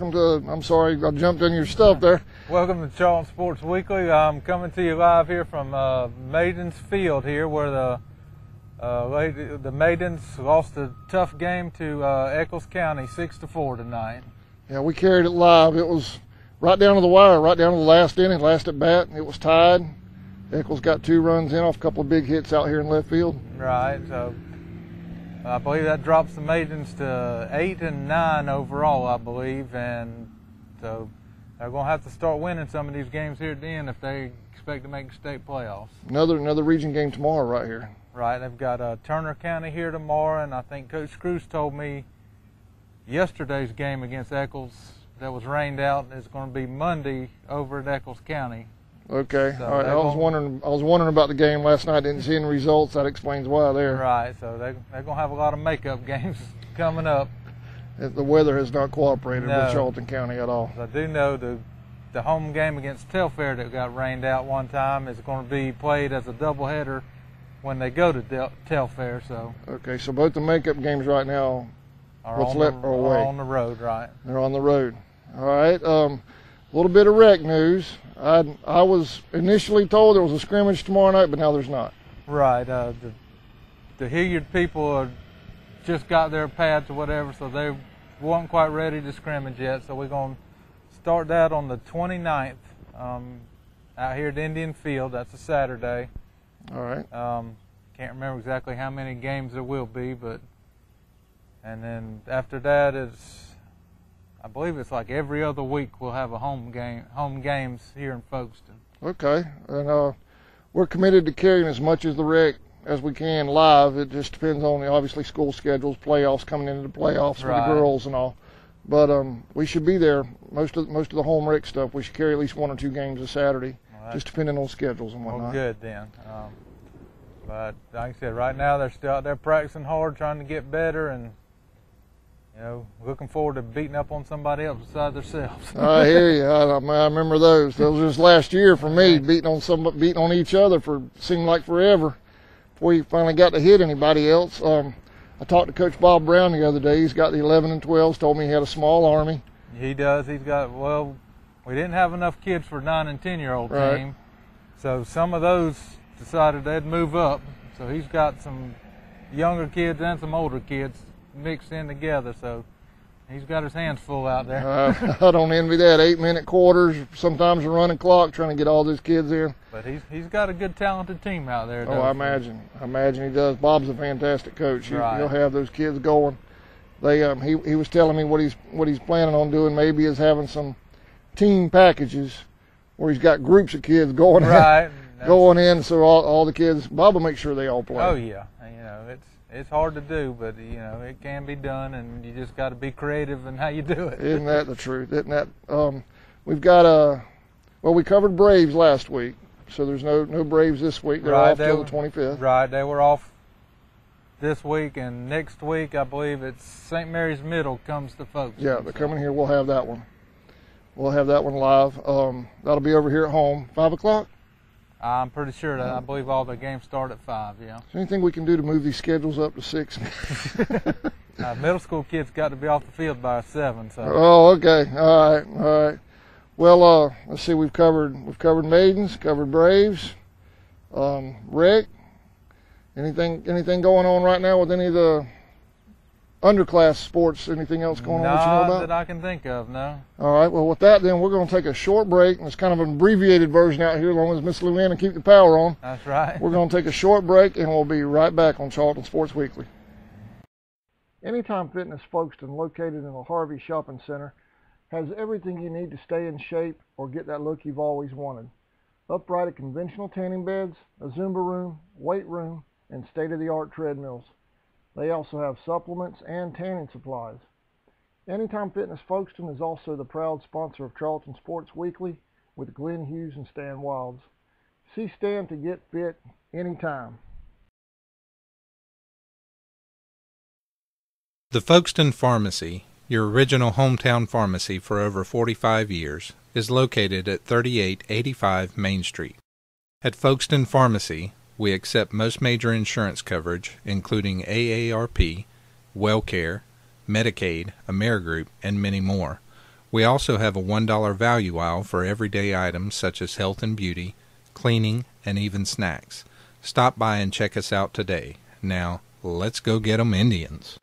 welcome to, I'm sorry, I jumped in your stuff there. Welcome to Charlton Sports Weekly. I'm coming to you live here from Maidens Field here, where the Maidens lost a tough game to Eccles County 6-4 tonight. Yeah, we carried it live. It was right down to the wire, right down to the last inning, last at bat. It was tied. Eccles got 2 runs in off a couple of big hits out here in left field. Right, so I believe that drops the Maidens to 8-9 overall, I believe, and so they're going to have to start winning some of these games here at the end if they expect to make state playoffs. Another region game tomorrow right here. Right, they've got Turner County here tomorrow, and I think Coach Cruz told me yesterday's game against Eccles that was rained out is going to be Monday over at Eccles County. Okay, So all right. I was wondering about the game last night. Didn't see any results. That explains why there. Right, so they're going to have a lot of makeup games coming up. The weather has not cooperated with Charlton County at all. I do know the home game against Telfair that got rained out one time is going to be played as a doubleheader when they go to Telfair. So okay, so both the makeup games right now are on the road, right? They're on the road. All right. A little bit of rec news. I was initially told there was a scrimmage tomorrow night, but now there's not. Right. The Hilliard people just got their pads or whatever, so they weren't quite ready to scrimmage yet. So we're going to start that on the 29th out here at Indian Field. That's a Saturday. All right. Can't remember exactly how many games there will be, and then after that I believe it's like every other week we'll have a home games here in Folkestone. Okay, and we're committed to carrying as much of the rec as we can live. It just depends on obviously school schedules, playoffs, coming into the playoffs for the girls and all. But we should be there. Most of the home rec stuff, we should carry at least 1 or 2 games a Saturday, just depending on schedules and whatnot. Well, good then. But like I said, right now they're still out there practicing hard, trying to get better, and looking forward to beating up on somebody else besides themselves. I hear you. I remember those. Those was last year for me, beating on each other for seemed like forever before you finally got to hit anybody else. I talked to Coach Bob Brown the other day. He's got the 11 and 12s. Told me he had a small army. He does. He's got, well, we didn't have enough kids for a 9 and 10-year-old team, so some of those decided they'd move up. So he's got some younger kids and some older kids mixed in together, so he's got his hands full out there. I don't envy that. 8-minute quarters, sometimes a running clock, trying to get all those kids in. But he's got a good, talented team out there. Oh, I imagine he does. Bob's a fantastic coach. He'll have those kids going. He was telling me what he's planning on doing. Maybe is having some team packages where he's got groups of kids going in, so all the kids. Bob will make sure they all play. Oh yeah, it's hard to do, but it can be done, and you just got to be creative in how you do it. Isn't that the truth? Isn't that? We've got we covered Braves last week, so there's no Braves this week. They're off till the 25th. Right, they were off this week, and next week I believe it's St. Mary's Middle comes to folks. Yeah, they're coming here. We'll have that one. We'll have that one live. That'll be over here at home, 5 o'clock. I'm pretty sure that I believe all the games start at 5. Yeah. Is there anything we can do to move these schedules up to 6? Middle school kids got to be off the field by 7. So. Oh, okay. All right. Well, let's see. We've covered Maidens, covered Braves, rec. Anything going on right now with any of the underclass sports? Anything else going on that you know about? Not that I can think of, no. All right, well, with that, then, we're going to take a short break. And it's kind of an abbreviated version out here, as long as Miss Luann and keep the power on. That's right. We're going to take a short break, and we'll be right back on Charlton Sports Weekly. Anytime Fitness Folkestone, located in the Harvey Shopping Center, has everything you need to stay in shape or get that look you've always wanted. Upright conventional tanning beds, a Zumba room, weight room, and state-of-the-art treadmills. They also have supplements and tanning supplies. Anytime Fitness Folkestone is also the proud sponsor of Charlton Sports Weekly with Glenn Hughes and Stan Wilds. See Stan to get fit anytime. The Folkestone Pharmacy, your original hometown pharmacy for over 45 years, is located at 3885 Main Street. At Folkestone Pharmacy, we accept most major insurance coverage, including AARP, WellCare, Medicaid, Amerigroup, and many more. We also have a $1 value aisle for everyday items such as health and beauty, cleaning, and even snacks. Stop by and check us out today. Now, let's go get 'em Indians.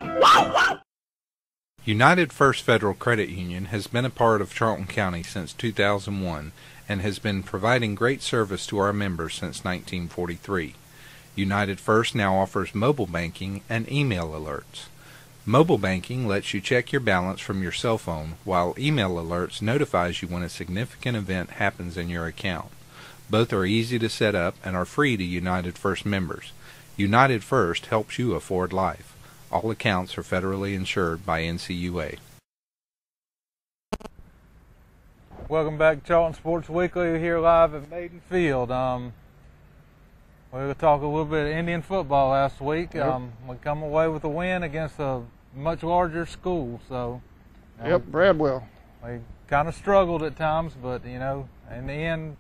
United First Federal Credit Union has been a part of Charlton County since 2001 and has been providing great service to our members since 1943. United First now offers mobile banking and email alerts. Mobile banking lets you check your balance from your cell phone, while email alerts notifies you when a significant event happens in your account. Both are easy to set up and are free to United First members. United First helps you afford life. All accounts are federally insured by NCUA. Welcome back to Charlton Sports Weekly here live at Maiden Field. We were talking a little bit of Indian football last week. Yep. We come away with a win against a much larger school. So, Yep, Bradwell. we kind of struggled at times, but in the end,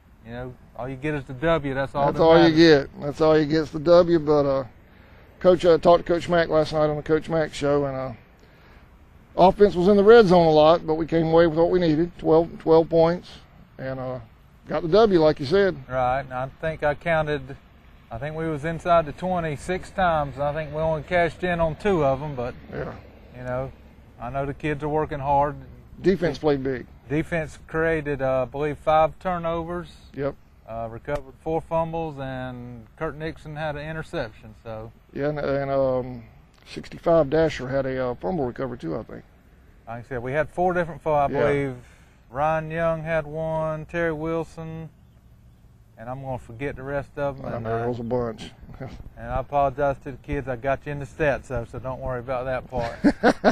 all you get is the W. That's all. That's all you get. That's all you get is the W. But Coach, I talked to Coach Mack last night on the Coach Mack show, and offense was in the red zone a lot, but we came away with what we needed, 12 points, and got the W, like you said. Right. And I think we was inside the 20 6 times. I think we only cashed in on 2 of them, but Yeah. I know the kids are working hard. Defense played big. Defense created, I believe, 5 turnovers. Yep. Recovered 4 fumbles, and Kurt Nixon had an interception. So Yeah, and 65 Dasher had a fumble recovery too, I think. like I said, we had 4 different fumbles. I Yeah. believe Ryan Young had 1, Terry Wilson, and I'm going to forget the rest of them. I know there was a bunch. And I apologize to the kids. I got you in the stats, so don't worry about that part.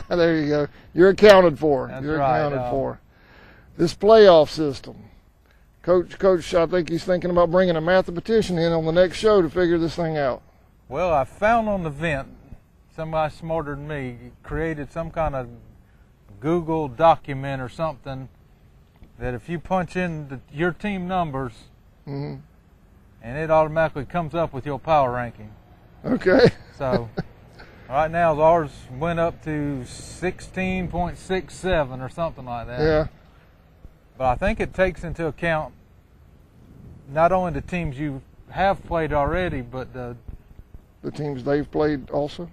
There you go. You're accounted for. That's You're right, accounted for. This playoff system. Coach, I think he's thinking about bringing a mathematician in on the next show to figure this thing out. Well, I found on the vent, somebody smarter than me created some kind of Google document or something that if you punch in your team numbers, Mm-hmm. and it automatically comes up with your power ranking. Okay. So right now ours went up to 16.67 or something like that. Yeah. But I think it takes into account not only the teams you have played already, but The teams they've played also.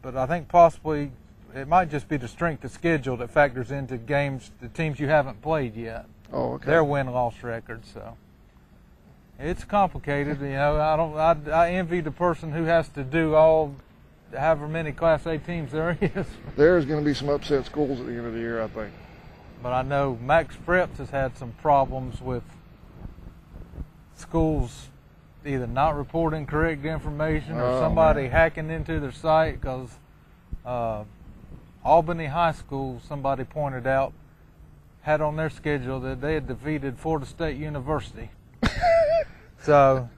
I think possibly it might just be the strength of schedule that factors into the teams you haven't played yet. Oh, okay. Their win-loss records. So it's complicated. I envy the person who has to do however many Class A teams there is. There's going to be some upset schools at the end of the year, I think. But I know Max Preps has had some problems with schools either not reporting correct information or somebody hacking into their site, because Albany High School, somebody pointed out, had on their schedule that they had defeated Florida State University. So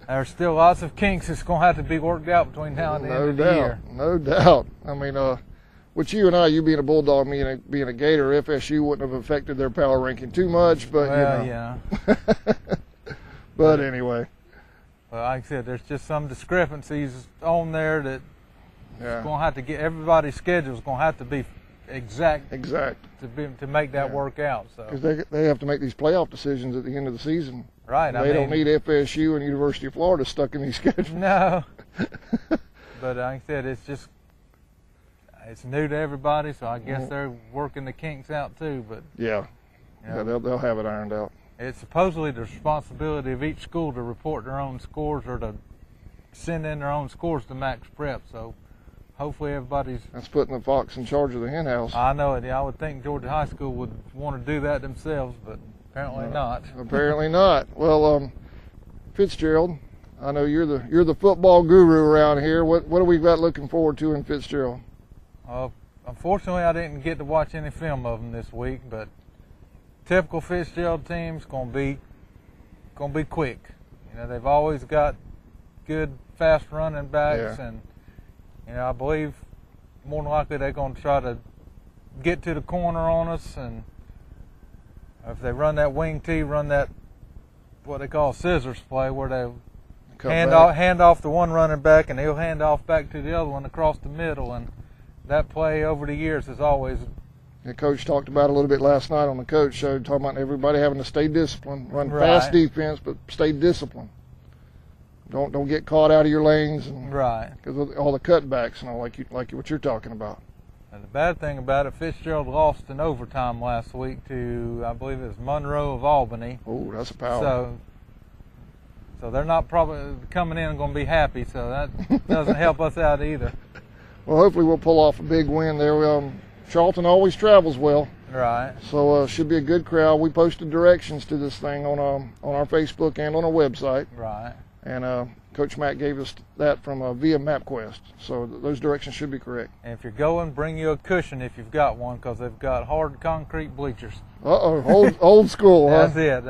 there's still lots of kinks that's going to have to be worked out between now and the end of the year. No doubt. I mean, with you and I, you being a Bulldog, me being a Gator, FSU wouldn't have affected their power ranking too much, but Yeah. But anyway. Well, like I said, there's just some discrepancies on there that Yeah. going to have to get everybody's schedule is going to have to be exact to make that work out. So Because they have to make these playoff decisions at the end of the season. right, They don't need FSU and University of Florida stuck in these schedules. No. But like I said, it's new to everybody, so I guess they're working the kinks out too. But Yeah, they'll have it ironed out. it's supposedly the responsibility of each school to report their own scores or to send in their own scores to Max Prep. So hopefully everybody's. That's putting the fox in charge of the hen house. I know it. I would think Georgia High School would want to do that themselves, but apparently not. Apparently not. Well, Fitzgerald, I know you're the football guru around here. What have we got looking forward to in Fitzgerald? Unfortunately, I didn't get to watch any film of them this week, but typical Fitzgerald team's gonna be quick. They've always got good, fast running backs, and I believe more than likely they're gonna try to get to the corner on us, and if they run that wing T, run that what they call scissors play, where they hand off the one running back and he'll hand off back to the other one across the middle, and that play over the years has always The coach talked about it a little bit last night on the coach show, talking about everybody having to stay disciplined, run fast defense, but stay disciplined. Don't get caught out of your lanes, and because of all the cutbacks and all like what you're talking about. And the bad thing about it, Fitzgerald lost in overtime last week to, I believe it was Monroe of Albany. Oh, that's a power. So they're not probably coming in and going to be happy. So that doesn't help us out either. Well, hopefully we'll pull off a big win there. Charlton always travels well. Right. So should be a good crowd. We posted directions to this thing on our Facebook and on our website. Right. And Coach Matt gave us that from via MapQuest. So those directions should be correct. And if you're going, bring you a cushion if you've got one, because they've got hard concrete bleachers. Old school, huh? That's it.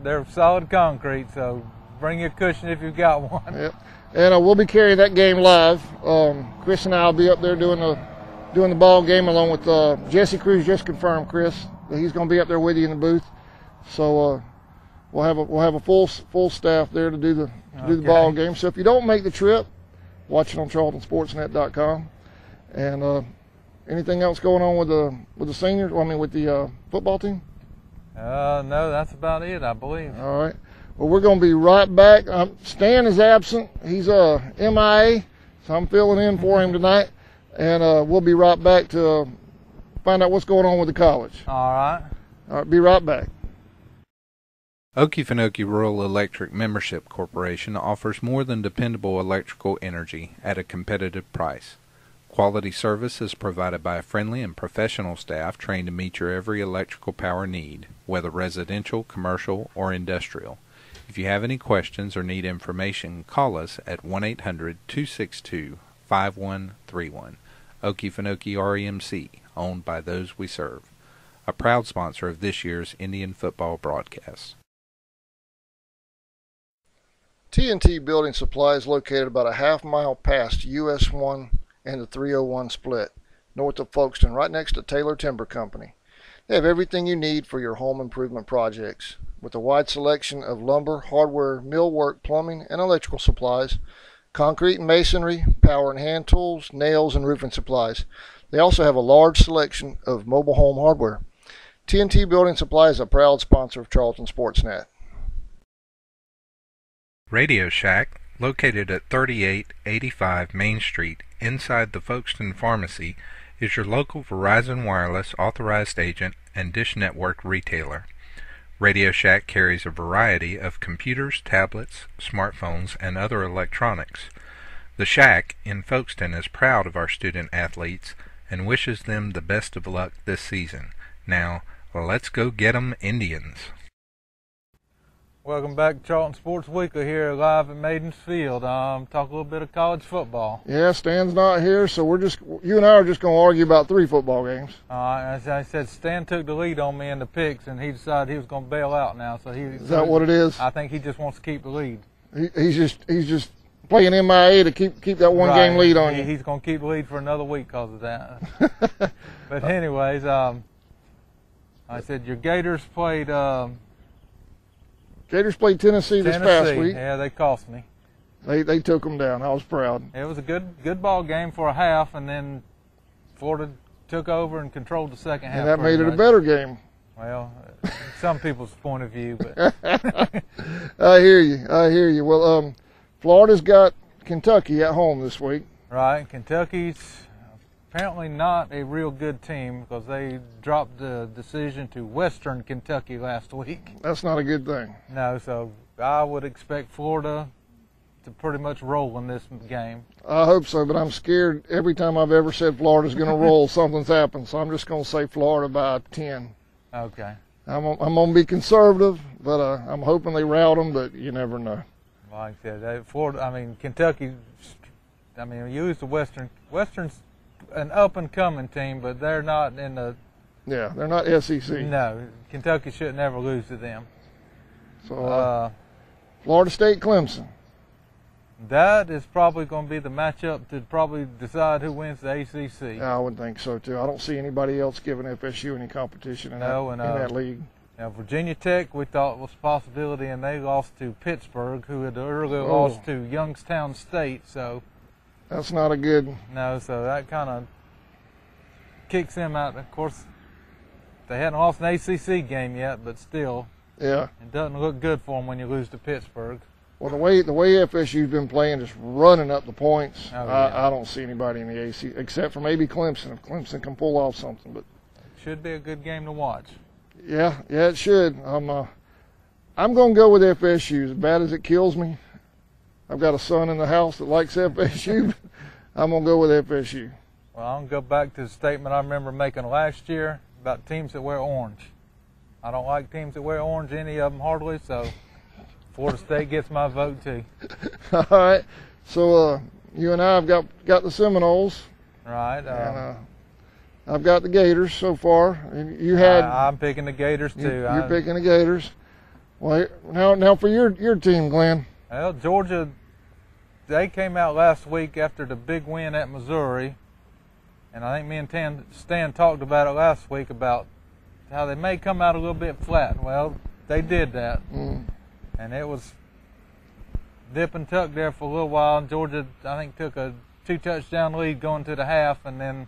They're solid concrete, so bring you a cushion if you've got one. Yep. And we'll be carrying that game live. Chris and I will be up there doing the ball game along with Jesse Cruz. Just confirmed, Chris, that he's going to be up there with you in the booth. So we'll have a full staff there to do the ball game. So if you don't make the trip, watch it on CharltonSportsNet.com. And anything else going on with the seniors? With the football team? No, that's about it, I believe. All right. Well, we're going to be right back. Stan is absent. He's MIA, so I'm filling in for him tonight. And we'll be right back to find out what's going on with the college. All right. All right, be right back. Okefenokee Rural Electric Membership Corporation offers more than dependable electrical energy at a competitive price. Quality service is provided by a friendly and professional staff trained to meet your every electrical power need, whether residential, commercial, or industrial. If you have any questions or need information, call us at 1-800-262-5131. Okefenokee REMC, owned by those we serve. A proud sponsor of this year's Indian football broadcast. T&T Building Supply is located about a half-mile past US 1 and the 301 split, north of Folkestone, right next to Taylor Timber Company. They have everything you need for your home improvement projects, with a wide selection of lumber, hardware, millwork, plumbing, and electrical supplies, concrete and masonry, power and hand tools, nails, and roofing supplies. They also have a large selection of mobile home hardware. T&T Building Supply is a proud sponsor of Charlton Sportsnet. Radio Shack, located at 3885 Main Street inside the Folkestone Pharmacy, is your local Verizon Wireless authorized agent and Dish Network retailer. Radio Shack carries a variety of computers, tablets, smartphones, and other electronics. The Shack in Folkestone is proud of our student athletes and wishes them the best of luck this season. Now, let's go get 'em Indians. Welcome back to Charlton Sports Weekly here live at Maidens Field. Talk a little bit of college football. Yeah, Stan's not here, so you and I are just going to argue about 3 football games. As I said, Stan took the lead on me in the picks, and he decided he was going to bail out now. So is that what it is? I think he just wants to keep the lead. He's just playing MIA to keep that one game lead on you. He's going to keep the lead for another week because of that. But anyways, I said your Gators played. Gators played Tennessee this past week. Yeah, they cost me. They took them down. I was proud. It was a good ball game for a half, and then Florida took over and controlled the second half. And that made it a better game. Well, some people's point of view, but I hear you. Well, Florida's got Kentucky at home this week. Right, Kentucky's apparently not a real good team because they dropped the decision to Western Kentucky last week. That's not a good thing. No, so I would expect Florida to pretty much roll in this game. I hope so, but I'm scared every time I've ever said Florida's going to roll, something's happened. So I'm just going to say Florida by 10. Okay. I'm going to be conservative, but I'm hoping they rout them, but you never know. Like I said, Kentucky, you use the Western's an up-and-coming team, but they're not in the... Yeah, they're not SEC. No, Kentucky should never lose to them. So, Florida State, Clemson. That is probably going to be the matchup to probably decide who wins the ACC. I would think so, too. I don't see anybody else giving FSU any competition in that league. Now, Virginia Tech, we thought was a possibility, and they lost to Pittsburgh, who had earlier lost to Youngstown State, so... That's not a good... No, so that kind of kicks them out. Of course, they hadn't lost an ACC game yet, but still, Yeah. it doesn't look good for them when you lose to Pittsburgh. Well, the way FSU's been playing, just running up the points, Oh, yeah. I don't see anybody in the AC except for maybe Clemson. If Clemson can pull off something, but Should be a good game to watch. yeah, it should. I'm going to go with FSU. As bad as it kills me, I've got a son in the house that likes FSU. I'm going to go with FSU. Well, I'm going to go back to the statement I remember making last year about teams that wear orange. I don't like teams that wear orange, any of them hardly, so Florida State gets my vote too. All right. So you and I have got the Seminoles. Right. And I've got the Gators so far. And you had. I'm picking the Gators too. You're picking the Gators. Well, now for your team, Glenn. Well, Georgia, they came out last week after the big win at Missouri, and I think me and Stan talked about it last week about how they may come out a little bit flat. Well, they did that, and it was dip and tuck there for a little while. And Georgia, I think, took a 2-touchdown lead going to the half, and then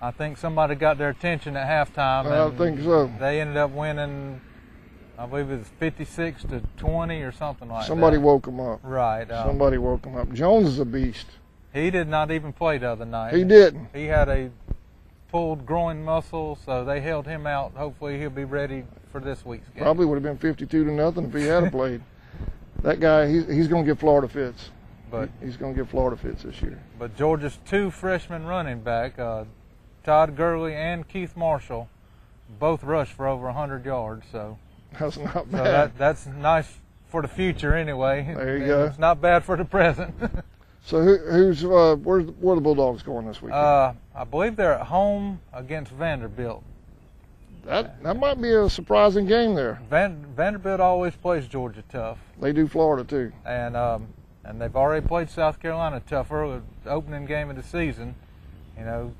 I think somebody got their attention at halftime. I think so. They ended up winning, I believe it was 56-20 or something like that. Somebody woke them up. Right. Somebody woke them up. Jones is a beast. He did not even play the other night. He didn't. He had a pulled groin muscle, so they held him out. Hopefully he'll be ready for this week's game. Probably would have been 52-0 if he had played. That guy, he's going to get Florida fits. But he's going to get Florida fits this year. But Georgia's two freshman running back, Todd Gurley and Keith Marshall, both rushed for over 100 yards. So that's not so bad. that's nice for the future anyway. There you go. It's not bad for the present. So where are the Bulldogs going this week? I believe they're at home against Vanderbilt. That might be a surprising game there. Vanderbilt always plays Georgia tough. They do Florida too. And they've already played South Carolina tough early, the opening game of the season. You know,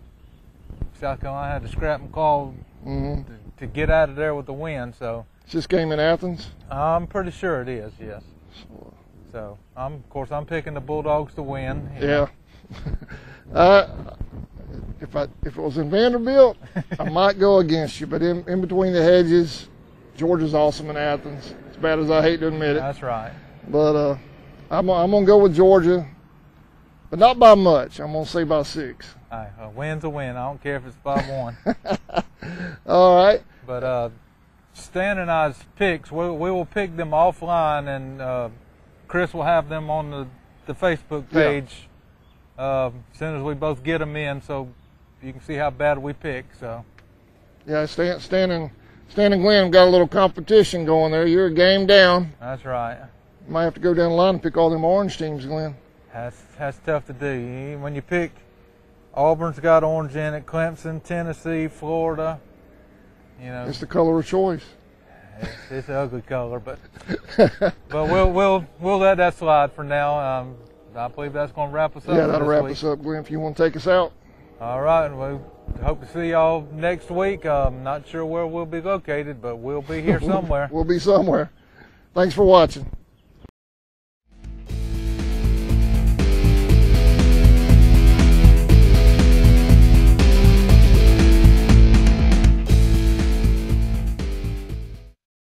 South Carolina had to scrap and claw to get out of there with the win. So is this game in Athens? I'm pretty sure it is. Yes. So of course I'm picking the Bulldogs to win. Yeah. If it was in Vanderbilt, I might go against you. But in between the hedges, Georgia's awesome in Athens. As bad as I hate to admit it. That's right. But I'm gonna go with Georgia, but not by much. I'm gonna say by 6. A win's a win. I don't care if it's by 1. All right. But Stan and I's picks, we will pick them offline, and Chris will have them on the Facebook page as soon as we both get them in, so you can see how bad we pick. So yeah, Stan and Glenn got a little competition going there. You're a game down. That's right. You might have to go down the line and pick all them orange teams, Glenn. That's tough to do. When you pick, Auburn's got orange in it, Clemson, Tennessee, Florida. You know, it's the color of choice. It's an ugly color, but we'll let that slide for now. I believe that's going to wrap us up. Yeah, that'll wrap week. us up, Glenn. If you want to take us out. All right, we hope to see y'all next week. Not sure where we'll be located, but we'll be here somewhere. We'll be somewhere. Thanks for watching.